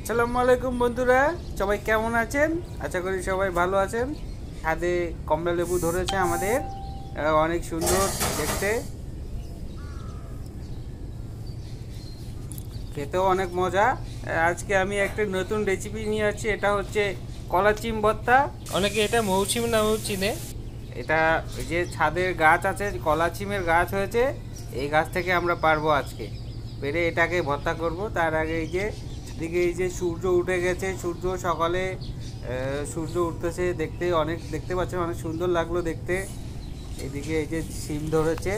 আসসালামু আলাইকুম বন্ধুরা, সবাই কেমন আছেন? আশা করি সবাই ভালো আছেন। ছাদে কমলা লেবু ধরেছে আমাদের, অনেক সুন্দর দেখতে, খেতেও অনেক মজা। আজকে আমি একটা নতুন রেসিপি নিয়ে আসছি, এটা হচ্ছে কলা চিম ভর্তা। অনেকে এটা মৌচিম নামেও চিনে। এটা যে ছাদের গাছ আছে, কলা চিমের গাছ হয়েছে, এই গাছ থেকে আমরা পারবো আজকে পেরে এটাকে ভর্তা করব। তার আগে দিকে এই যে সূর্য উঠে গেছে, সূর্য সকালে সূর্য উঠতেছে, দেখতে পাচ্ছেন, অনেক সুন্দর লাগলো দেখতে। এদিকে এই যে সিম ধরেছে,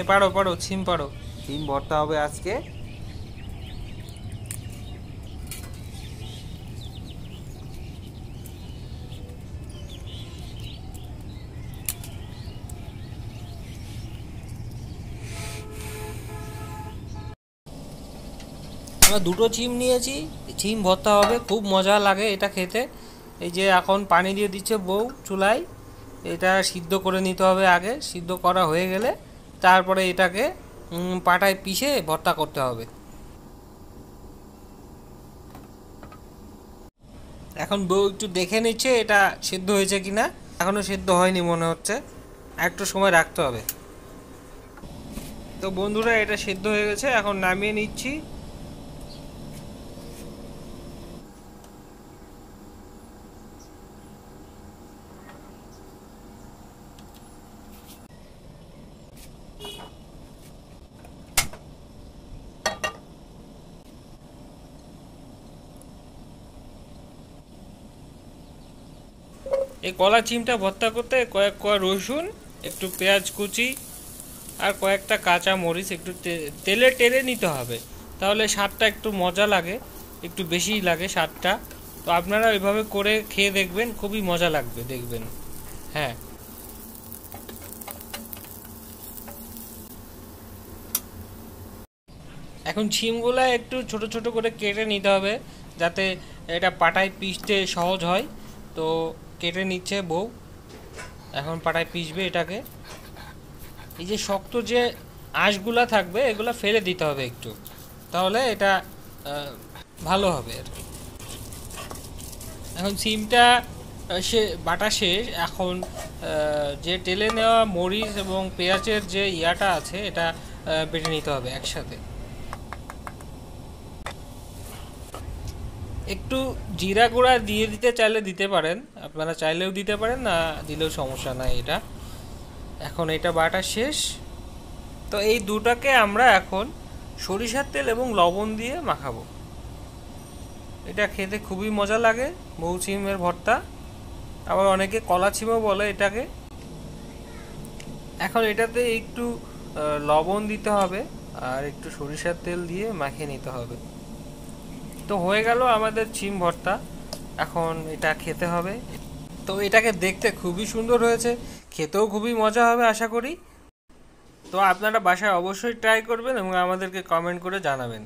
পারো পারো সিম পারো। সিম ভর্তা হবে আজকে। আমরা দুটো চিম নিয়েছি, চিম ভর্তা হবে, খুব মজা লাগে এটা খেতে। এই যে এখন পানি দিয়ে দিচ্ছে বউ চুলায়, এটা সিদ্ধ করে নিতে হবে আগে। সিদ্ধ করা হয়ে গেলে তারপরে এটাকে পাটায় পিষে ভর্তা করতে হবে। এখন বউ একটু দেখে নিচ্ছে এটা সিদ্ধ হয়েছে কিনা। এখনো সিদ্ধ হয়নি মনে হচ্ছে, একটু সময় রাখতে হবে। তো বন্ধুরা, এটা সিদ্ধ হয়ে গেছে, এখন নামিয়ে নিচ্ছি। এই কলা চিমটা ভর্তা করতে কয়েক কোয়া রসুন, একটু পেঁয়াজ কুচি আর কয়েকটা কাঁচা মরিচ একটু তেলে টেলে নিতে হবে, তাহলে স্বাদটা একটু মজা লাগে, একটু বেশিই লাগে স্বাদটা। তো আপনারা ওইভাবে করে খেয়ে দেখবেন, খুবই মজা লাগবে দেখবেন। হ্যাঁ, এখন শিমগুলা একটু ছোট ছোট করে কেটে নিতে হবে, যাতে এটা পাটায় পিষতে সহজ হয়। তো কেটে নিচ্ছে বউ, এখন পাটায় পিষবে এটাকে। এই যে শক্ত যে আঁশগুলা থাকবে এগুলা ফেলে দিতে হবে একটু, তাহলে এটা ভালো হবে আর কি। এখন সিমটা সে বাটা শেষ, এখন যে টেলে নেওয়া মরিচ এবং পেঁয়াজের যে ইয়াটা আছে এটা বেটে নিতে হবে একসাথে। একটু জিরা গুঁড়া দিয়ে দিতে চাইলে দিতে পারেন, আপনারা চাইলেও দিতে পারেন, না দিলেও সমস্যা নাই এটা। এখন এটা বাটা শেষ, তো এই দুটাকে আমরা এখন সরিষার তেল এবং লবণ দিয়ে মাখাবো। এটা খেতে খুবই মজা লাগে, মৌচিমের ভর্তা, আবার অনেকে কলা চিমও বলে এটাকে। এখন এটাতে একটু লবণ দিতে হবে আর একটু সরিষার তেল দিয়ে মাখিয়ে নিতে হবে। তো হয়ে গেল আমাদের চিম ভর্তা, এখন এটা খেতে হবে। তো এটাকে দেখতে খুবই সুন্দর হয়েছে, খেতেও খুবই মজা হবে আশা করি। তো আপনারা বাসায় অবশ্যই ট্রাই করবেন এবং আমাদেরকে কমেন্ট করে জানাবেন।